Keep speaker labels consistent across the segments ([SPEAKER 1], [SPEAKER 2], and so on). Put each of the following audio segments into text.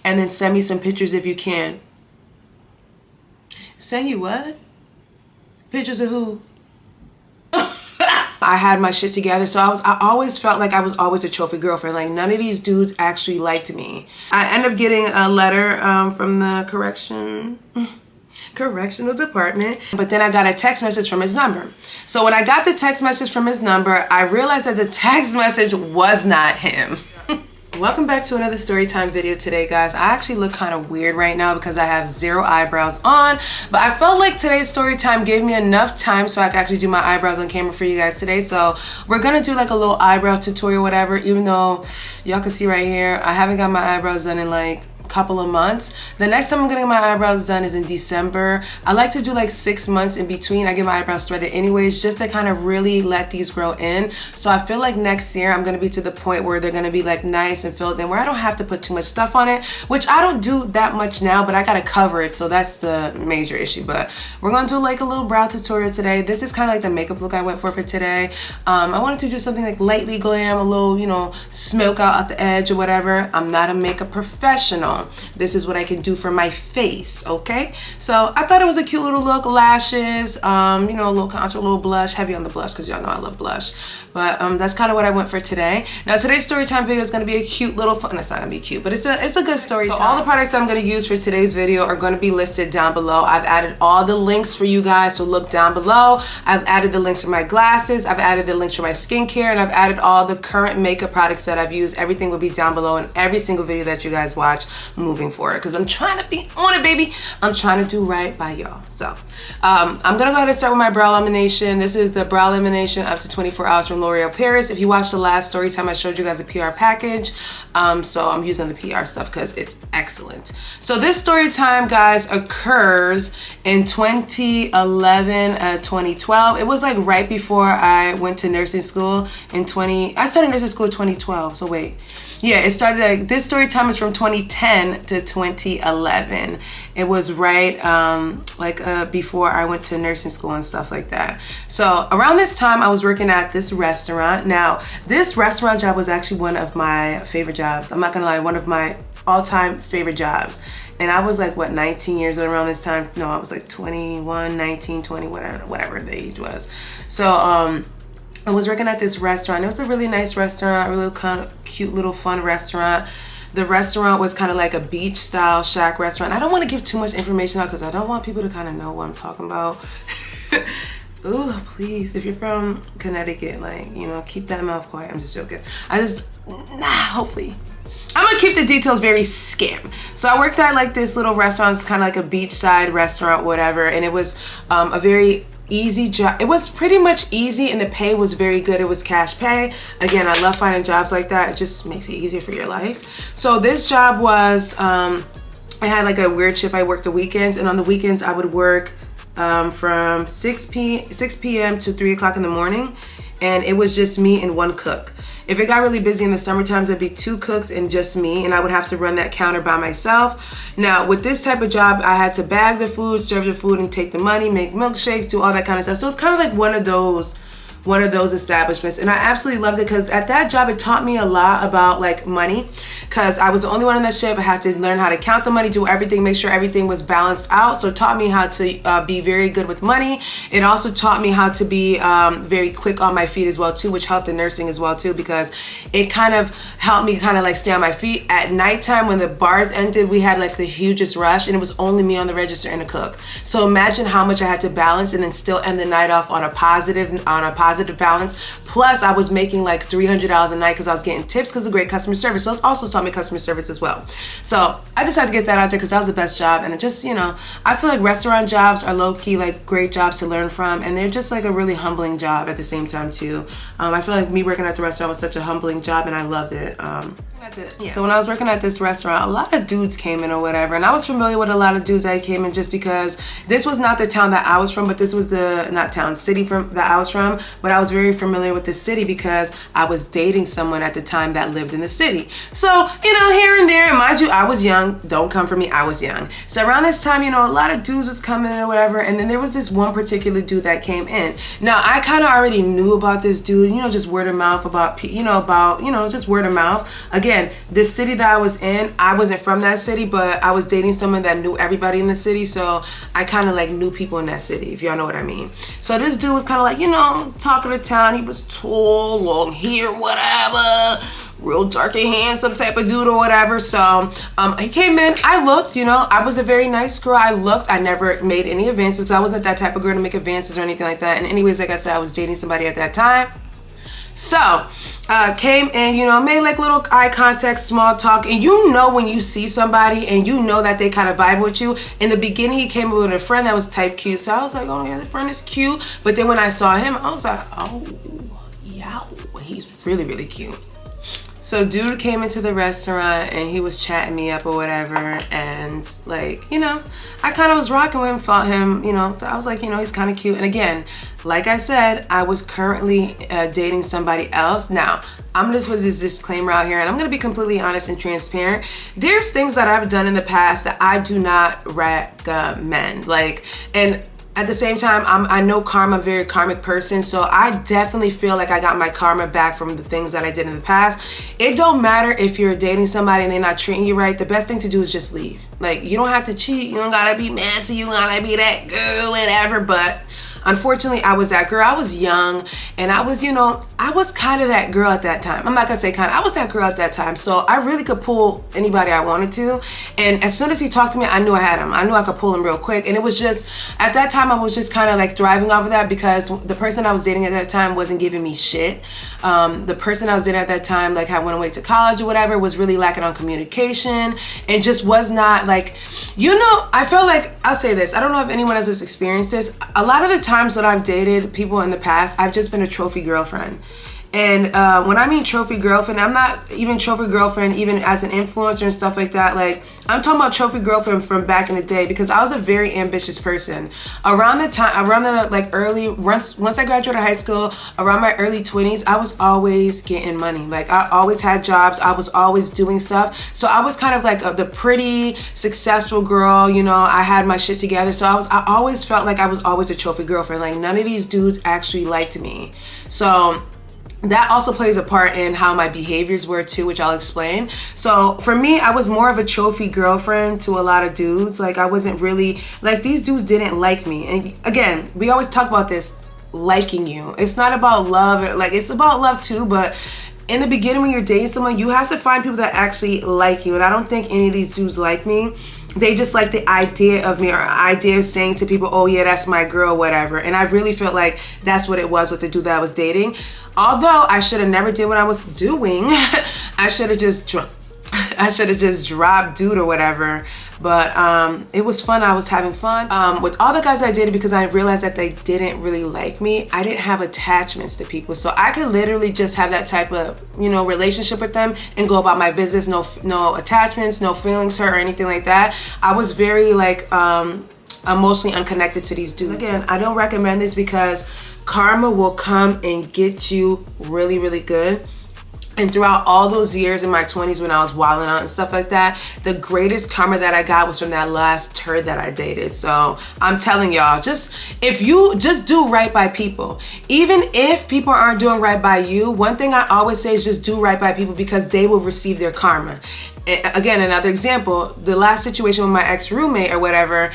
[SPEAKER 1] and then send me some pictures if you can. Send you what? Pictures of who? I had my shit together, so I always felt like I was always a trophy girlfriend. Like, none of these dudes actually liked me. I ended up getting a letter from the correctional department, but then I got a text message from his number. So when I got the text message from his number, I realized that the text message was not him. Welcome back to another Storytime video today, guys. I actually look kind of weird right now because I have 0 eyebrows on, but I felt like today's Storytime gave me enough time so I could actually do my eyebrows on camera for you guys today. So we're gonna do like a little eyebrow tutorial, whatever, even though y'all can see right here, I haven't got my eyebrows done in like couple of months. The next time I'm gonna get my eyebrows done is in December. I like to do like 6 months in between. I get my eyebrows threaded anyways, just to kind of really let these grow in. So I feel like next year I'm gonna be to the point where they're gonna be like nice and filled in, where I don't have to put too much stuff on it, which I don't do that much now, but I gotta cover it, so that's the major issue. But we're gonna do like a little brow tutorial today. This is kind of like the makeup look I went for today. I wanted to do something like lightly glam, a little, you know, smoke out at the edge or whatever. I'm not a makeup professional. This is what I can do for my face, okay? So I thought it was a cute little look. Lashes, you know, a little contour, a little blush, heavy on the blush because y'all know I love blush. But that's kind of what I went for today. Now today's Storytime video is going to be a cute little fun. It's not going to be cute, but it's a good story time. So all the products I'm going to use for today's video are going to be listed down below. I've added all the links for you guys, so look down below. I've added the links for my glasses, I've added the links for my skincare, and I've added all the current makeup products that I've used. Everything will be down below in every single video that you guys watch moving forward, because I'm trying to be on it, baby. I'm trying to do right by y'all. So I'm gonna go ahead and start with my brow lamination. This is the brow lamination up to 24 hours from L'Oreal Paris. If you watched the last story time, I showed you guys a PR package, so I'm using the PR stuff because it's excellent. So this story time, guys, occurs in 2011, 2012. It was like right before I went to nursing school in I started nursing school in 2012, so wait. Yeah, it started like, this story time is from 2010 to 2011. It was right before I went to nursing school and stuff like that. So around this time I was working at this restaurant. Now this restaurant job was actually one of my favorite jobs. I'm not gonna lie, one of my all-time favorite jobs. And I was like, what, 19 years old around this time? No, I was like 21, 19, 20, whatever the age was. So I was working at this restaurant. It was a really nice restaurant, a really kind of cute little fun restaurant. The restaurant was kind of like a beach style shack restaurant. I don't want to give too much information out because I don't want people to kind of know what I'm talking about. Ooh, please, if you're from Connecticut, like, you know, keep that mouth quiet. I'm just joking. Hopefully. I'm gonna keep the details very skim. So I worked at like this little restaurant. It's kind of like a beachside restaurant, whatever. And it was a very easy job. It was pretty much easy, and the pay was very good. It was cash pay. Again, I love finding jobs like that. It just makes it easier for your life. So this job was, I had like a weird shift. I worked the weekends, and on the weekends I would work from 6 p.m. to 3 o'clock in the morning, and it was just me and one cook. If it got really busy in the summer times, it'd be 2 cooks and just me, and I would have to run that counter by myself. Now, with this type of job, I had to bag the food, serve the food, and take the money, make milkshakes, do all that kind of stuff. So it's kind of like one of those establishments, and I absolutely loved it because at that job it taught me a lot about like money, because I was the only one on that shift. I had to learn how to count the money, do everything, make sure everything was balanced out. So it taught me how to be very good with money. It also taught me how to be very quick on my feet as well too, which helped in nursing as well too, because it kind of helped me kind of like stay on my feet. At nighttime when the bars ended, we had like the hugest rush, and it was only me on the register and a cook. So imagine how much I had to balance and then still end the night off on a positive balance. Plus I was making like $300 a night because I was getting tips because of great customer service. So it also taught me customer service as well. So I just had to get that out there because that was the best job. And it just, you know, I feel like restaurant jobs are low-key like great jobs to learn from, and they're just like a really humbling job at the same time too. I feel like me working at the restaurant was such a humbling job, and I loved it. So when I was working at this restaurant, a lot of dudes came in or whatever, and I was familiar with a lot of dudes that came in just because this was not the town that I was from, but this was the city that I was from. But I was very familiar with the city because I was dating someone at the time that lived in the city. So, you know, here and there, and mind you, I was young. Don't come for me, I was young. So around this time, you know, a lot of dudes was coming in or whatever, and then there was this one particular dude that came in. Now, I kind of already knew about this dude, you know, just word of mouth just word of mouth. Again, again, the city that I was in, I wasn't from that city, but I was dating someone that knew everybody in the city, so I kind of like knew people in that city, if y'all know what I mean. So this dude was kind of like, you know, talk of the town. He was tall, long hair, whatever, real dark and handsome type of dude or whatever. So he came in, I looked, you know, I was a very nice girl. I looked, I never made any advances. I wasn't that type of girl to make advances or anything like that. And anyways, like I said, I was dating somebody at that time. So came in, you know, made like little eye contact, small talk, and you know when you see somebody and you know that they kind of vibe with you. In the beginning, he came with a friend that was type cute, so I was like, oh yeah, the friend is cute. But then when I saw him, I was like, oh yeah, he's really, really cute. So dude came into the restaurant and he was chatting me up or whatever, and like, you know, I kind of was rocking with him, fought him, you know, I was like, you know, he's kind of cute. And again, like I said, I was currently dating somebody else. Now, I'm just with this disclaimer out here, and I'm gonna be completely honest and transparent. There's things that I've done in the past that I do not recommend. Like, and at the same time, I know karma, I'm a very karmic person, so I definitely feel like I got my karma back from the things that I did in the past. It don't matter if you're dating somebody and they're not treating you right. The best thing to do is just leave. Like, you don't have to cheat, you don't gotta be messy, you gotta be that girl, whatever, but unfortunately, I was that girl. I was young, and I was, you know, I was kind of that girl at that time. I'm not gonna say kind of, I was that girl at that time. So I really could pull anybody I wanted to. And as soon as he talked to me, I knew I had him. I knew I could pull him real quick. And it was just, at that time, I was just kind of like thriving off of that, because the person I was dating at that time wasn't giving me shit. The person I was dating at that time, like, I went away to college or whatever, was really lacking on communication and just was not like, you know, I felt like, I'll say this, I don't know if anyone has experienced this. A lot of the times when I've dated people in the past, I've just been a trophy girlfriend. And when I mean trophy girlfriend, I'm not even trophy girlfriend even as an influencer and stuff like that. Like, I'm talking about trophy girlfriend from back in the day, because I was a very ambitious person. Around the like early, once I graduated high school, around my early 20s, I was always getting money. Like, I always had jobs, I was always doing stuff. So I was kind of like the pretty successful girl, you know, I had my shit together. So I always felt like I was always a trophy girlfriend. Like, none of these dudes actually liked me. So that also plays a part in how my behaviors were too, which I'll explain. So for me, I was more of a trophy girlfriend to a lot of dudes. Like, I wasn't really, like, these dudes didn't like me. And again, we always talk about this, liking you. It's not about love, like, it's about love too, but in the beginning when you're dating someone, you have to find people that actually like you. And I don't think any of these dudes like me. They just like the idea of me, or idea of saying to people, oh yeah, that's my girl, whatever. And I really felt like that's what it was with the dude that I was dating. Although I should have never did what I was doing. I should have just dropped dude or whatever. But it was fun. I was having fun with all the guys I dated, because I realized that they didn't really like me. I didn't have attachments to people, so I could literally just have that type of, you know, relationship with them and go about my business. No attachments, no feelings hurt or anything like that. I was very like emotionally unconnected to these dudes. Again, I don't recommend this, because karma will come and get you really, really good. And throughout all those years in my 20s when I was wilding out and stuff like that, the greatest karma that I got was from that last turd that I dated. So I'm telling y'all, if you just do right by people, even if people aren't doing right by you, one thing I always say is just do right by people, because they will receive their karma. Again, another example, the last situation with my ex-roommate or whatever,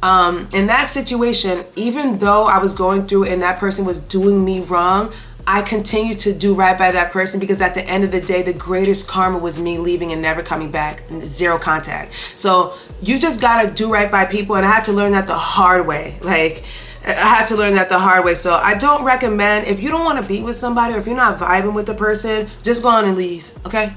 [SPEAKER 1] in that situation, even though I was going through and that person was doing me wrong, I continued to do right by that person, because at the end of the day, the greatest karma was me leaving and never coming back, zero contact. So you just gotta do right by people, and I had to learn that the hard way. Like, I had to learn that the hard way. So I don't recommend, if you don't want to be with somebody, or if you're not vibing with the person, just go on and leave, okay?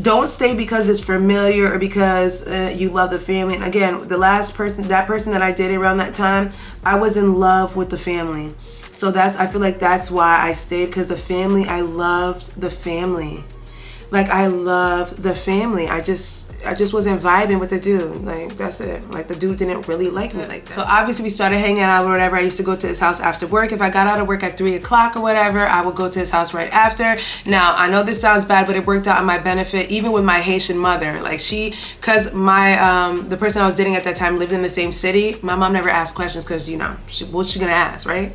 [SPEAKER 1] Don't stay because it's familiar or because you love the family. And again, that person that I dated around that time, I was in love with the family. So I feel like that's why I stayed, because the family, I loved the family. Like, I loved the family. I just wasn't vibing with the dude. Like, that's it. Like, the dude didn't really like me like that. So obviously we started hanging out or whatever. I used to go to his house after work. If I got out of work at 3 o'clock or whatever, I would go to his house right after. Now, I know this sounds bad, but it worked out in my benefit, even with my Haitian mother. Like, cause my, the person I was dating at that time lived in the same city. My mom never asked questions, cause, you know, what's she gonna ask, right?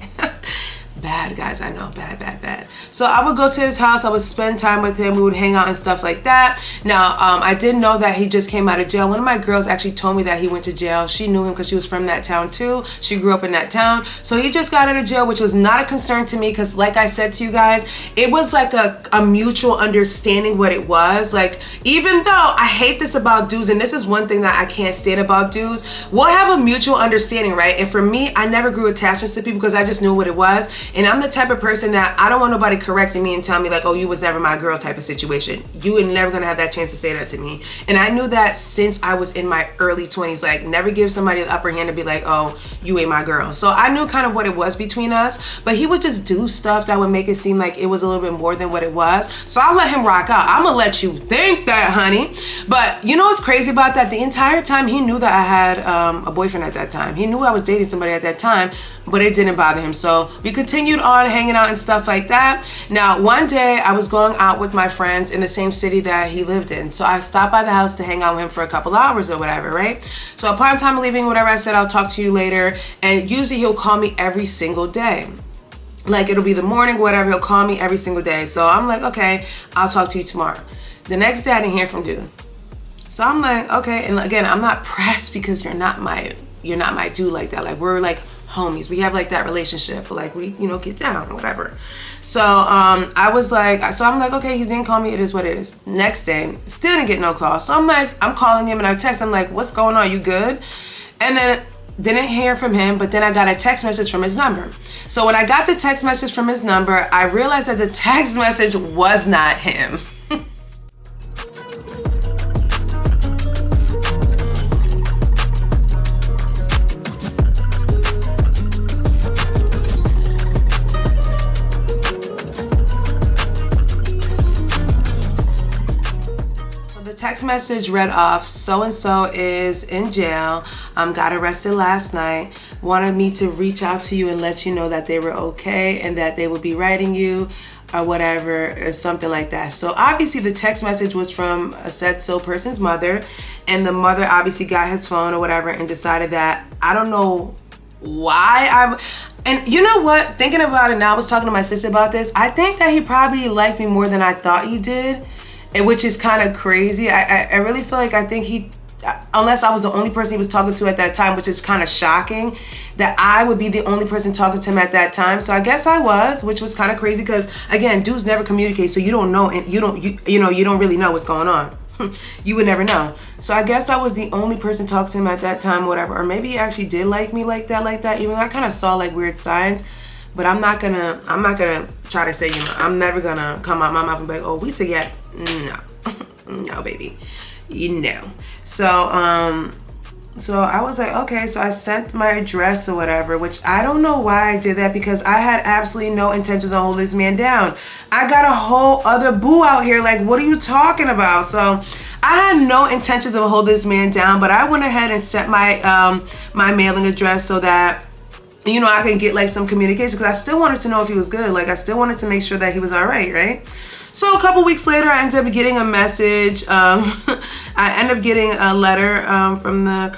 [SPEAKER 1] Bad, guys, I know, bad, bad, bad. So I would go to his house, I would spend time with him, we would hang out and stuff like that. Now, I did know that he just came out of jail. One of my girls actually told me that he went to jail. She knew him because she was from that town too. She grew up in that town. So he just got out of jail, which was not a concern to me because like I said to you guys, it was like a mutual understanding what it was. Like, even though I hate this about dudes, and this is one thing that I can't stand about dudes, we'll have a mutual understanding, right? And for me, I never grew attachments to people because I just knew what it was. And I'm the type of person that I don't want nobody correcting me and telling me like, oh, you was never my girl type of situation. You were never gonna have that chance to say that to me. And I knew that since I was in my early 20s, like never give somebody the upper hand to be like, oh, you ain't my girl. So I knew kind of what it was between us, but he would just do stuff that would make it seem like it was a little bit more than what it was. So I'll let him rock out. I'm gonna let you think that, honey. But you know what's crazy about that? The entire time he knew that I had a boyfriend at that time. He knew I was dating somebody at that time, but it didn't bother him. So we continued on hanging out and stuff like that. Now, one day I was going out with my friends in the same city that he lived in. So I stopped by the house to hang out with him for a couple hours or whatever, right? So upon time of leaving, whatever, I said, I'll talk to you later. And usually he'll call me every single day. Like it'll be the morning, whatever, he'll call me every single day. So I'm like, okay, I'll talk to you tomorrow. The next day I didn't hear from dude. So I'm like, okay. And again, I'm not pressed because you're not my dude like that. Like we're like homies. We have like that relationship, like we, you know, get down or whatever. So I was like, so I'm like, okay, he didn't call me, it is what it is. Next day, still didn't get no call. So I'm like, I'm calling him and I text, I'm like, what's going on? You good? And then didn't hear from him, but then I got a text message from his number. So when I got the text message from his number, I realized that the text message was not him. Text message read off, so-and-so is in jail, got arrested last night, wanted me to reach out to you and let you know that they were okay and that they would be writing you or whatever, or something like that. So obviously the text message was from a said so person's mother, and the mother obviously got his phone or whatever and decided that, I don't know why and you know what, thinking about it now, I was talking to my sister about this, I think that he probably liked me more than I thought he did. Which is kind of crazy. I really feel like I think he, unless I was the only person he was talking to at that time, which is kind of shocking, that I would be the only person talking to him at that time. So I guess I was, which was kind of crazy because again, dudes never communicate, so you don't know, and you don't really know what's going on. You would never know. So I guess I was the only person talking to him at that time, whatever. Or maybe he actually did like me like that. Even though I kind of saw like weird signs. But I'm not gonna try to say, you know, I'm never gonna come out my mouth and be like, oh, we together. No. No, baby. You know. So I was like, okay, so I sent my address or whatever, which I don't know why I did that because I had absolutely no intentions of holding this man down. I got a whole other boo out here, like, what are you talking about? So I had no intentions of holding this man down, but I went ahead and sent my my mailing address so that, you know, I can get like some communication because I still wanted to know if he was good. Like I still wanted to make sure that he was all right? So a couple weeks later, I ended up getting a message. I ended up getting a letter from the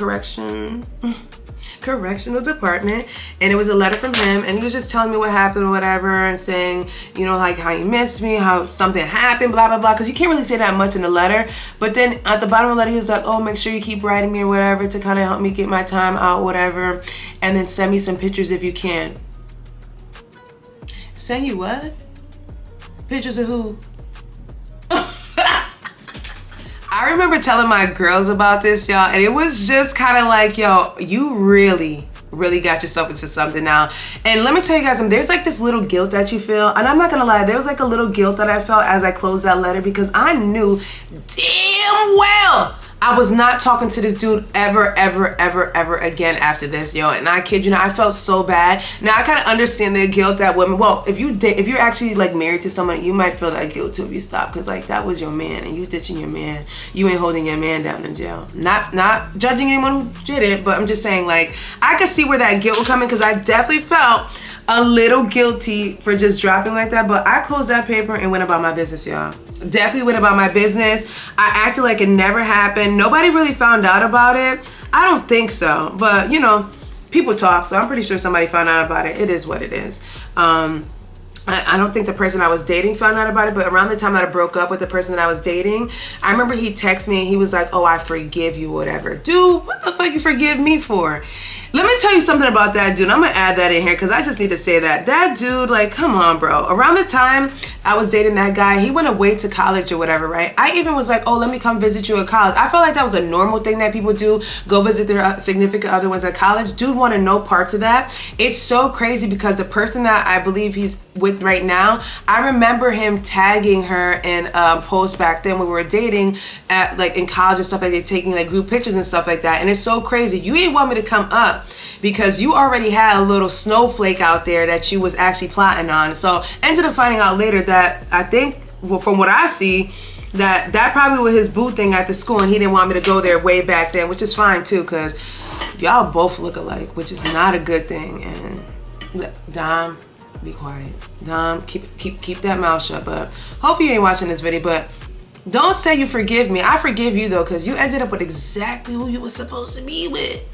[SPEAKER 1] correctional department, and it was a letter from him, and he was just telling me what happened or whatever, and saying, you know, like how you missed me, how something happened, blah blah blah, because you can't really say that much in the letter. But then at the bottom of the letter, he was like, oh, make sure you keep writing me or whatever to kind of help me get my time out, whatever, and then send me some pictures if you can. Send you what? Pictures of who? I remember telling my girls about this, y'all, and it was just kind of like, yo, you really got yourself into something now. And let me tell you guys something, there's like this little guilt that you feel, and I'm not gonna lie, there was like a little guilt that I felt as I closed that letter because I knew damn well I was not talking to this dude ever again after this, yo. And I kid you not, I felt so bad. Now I kind of understand the guilt that women, well, if you're actually like married to someone, you might feel that guilt too if you stop, because like that was your man and you ditching your man. You ain't holding your man down in jail. Not judging anyone who did it, but I'm just saying, like, I could see where that guilt would come in because I definitely felt a little guilty for just dropping like that. But I closed that paper and went about my business, y'all. Definitely went about my business. I acted like it never happened. Nobody really found out about it. I don't think so, but you know, people talk, so I'm pretty sure somebody found out about it. It is what it is. I don't think the person I was dating found out about it, but around the time that I broke up with the person that I was dating, I remember he texted me and he was like, oh, I forgive you, whatever. Dude, what the fuck you forgive me for? Let me tell you something about that dude. I'm gonna add that in here because I just need to say that. That dude, like, come on, bro. Around the time I was dating that guy, he went away to college or whatever, right? I even was like, oh, let me come visit you at college. I felt like that was a normal thing that people do, go visit their significant other ones at college. Dude wanted no parts of that. It's so crazy because the person that I believe he's with right now, I remember him tagging her in posts back then when we were dating at like in college and stuff like that, taking like group pictures and stuff like that. And it's so crazy. You didn't want me to come up because you already had a little snowflake out there that you was actually plotting on. So ended up finding out later that I think, well, from what I see, that probably was his boo thing at the school and he didn't want me to go there way back then, which is fine too, because y'all both look alike, which is not a good thing. And Dom, be quiet. Dom, keep that mouth shut. But hope you ain't watching this video, but don't say you forgive me. I forgive you though, because you ended up with exactly who you were supposed to be with.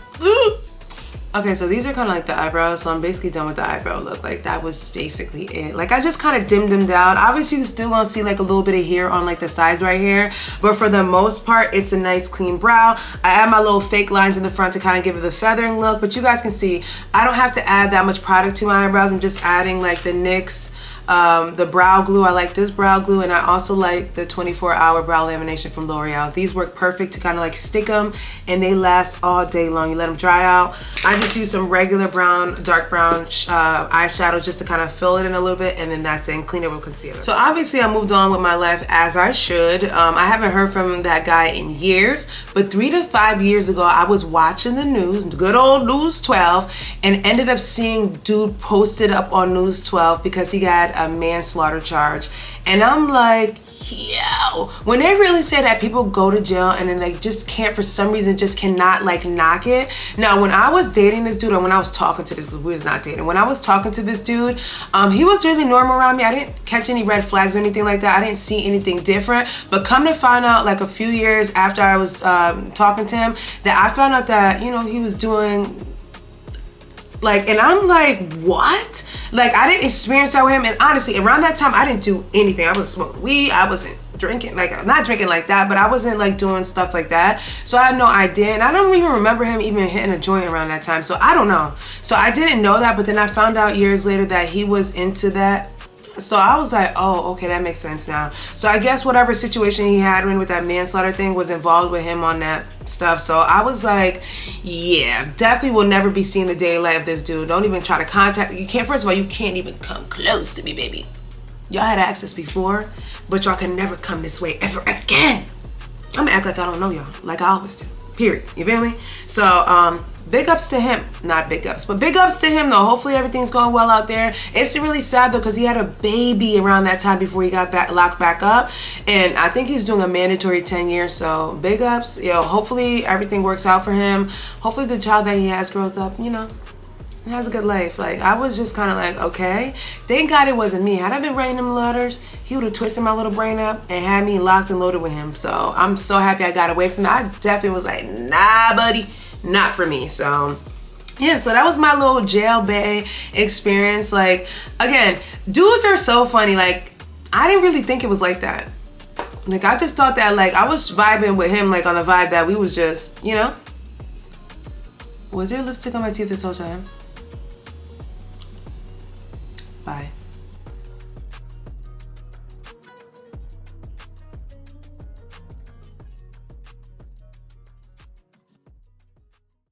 [SPEAKER 1] Okay, so these are kind of like the eyebrows, so I'm basically done with the eyebrow look. Like, that was basically it. Like, I just kind of dimmed them down. Obviously, you still gonna see like a little bit of hair on like the sides right here, but for the most part, it's a nice clean brow. I add my little fake lines in the front to kind of give it the feathering look, but you guys can see I don't have to add that much product to my eyebrows. I'm just adding like the NYX the brow glue. I like this brow glue, and I also like the 24-hour brow lamination from L'Oreal. These work perfect to kind of like stick them, and they last all day long. You let them dry out. I just use some regular brown, dark brown eyeshadow just to kind of fill it in a little bit, and then that's it, and clean it with concealer. So obviously I moved on with my life as I should. I haven't heard from that guy in years, but 3 to 5 years ago I was watching the news, good old News 12, and ended up seeing dude posted up on News 12 because he got a manslaughter charge. And I'm like, yo, when they really say that people go to jail and then they just can't, for some reason, just cannot like knock it. Now, when I was dating this dude, or when I was talking to this, because we was not dating, when I was talking to this dude, he was really normal around me. I didn't catch any red flags or anything like that. I didn't see anything different. But come to find out, like a few years after I was talking to him, that I found out that, you know, he was doing like, and I'm like, what? Like, I didn't experience that with him. And honestly, around that time, I didn't do anything. I wasn't smoking weed. I wasn't drinking, like, not drinking like that, but I wasn't like doing stuff like that. So I had no idea. And I don't even remember him even hitting a joint around that time. So I don't know. So I didn't know that, but then I found out years later that he was into that. So I was like, oh, okay, that makes sense now. So I guess whatever situation he had with that manslaughter thing was involved with him on that stuff. So I was like, yeah, definitely will never be seeing the daylight of this dude. Don't even try to contact me. You can't, first of all, you can't even come close to me, baby. Y'all had access before, but y'all can never come this way ever again. I'm gonna act like I don't know y'all, like I always do, period. You feel me? So, big ups to him. Not big ups, but big ups to him though. Hopefully everything's going well out there. It's really sad though, because he had a baby around that time before he got locked back up. And I think he's doing a mandatory 10 years. So big ups. Yo, hopefully everything works out for him. Hopefully the child that he has grows up, you know, and has a good life. Like, I was just kind of like, okay. Thank God it wasn't me. Had I been writing them letters, he would have twisted my little brain up and had me locked and loaded with him. So I'm so happy I got away from that. I definitely was like, nah, buddy. Not for me. So yeah, so that was my little jail bay experience. Like, again, dudes are so funny. Like, I didn't really think it was like that. Like, I just thought that, like, I was vibing with him, like, on the vibe that we was just, you know. Was there lipstick on my teeth this whole time? Bye.